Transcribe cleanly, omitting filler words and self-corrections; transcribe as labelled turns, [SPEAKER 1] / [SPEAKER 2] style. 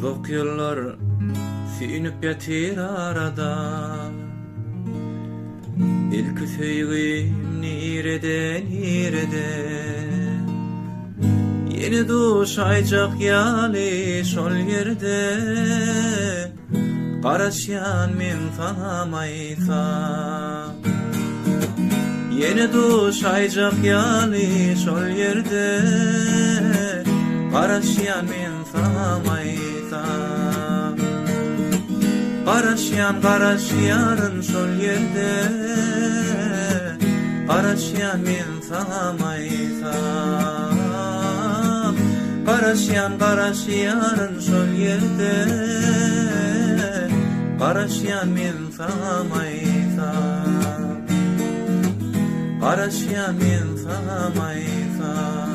[SPEAKER 1] Uzak yıllar sünüp yatir arada, ilk sevgim nirede, yeni duş aycak yali şol yerde, Karaşyan min tanımaysa. Yeni duş aycak yali şol yerde, Karaşyan min tanımaysa. Karaşyan şol yerde, Karaşyan min tanımaysa. Karaşyan şol yerde, Karaşyan min tanımaysa. Karaşyan min tanımaysa.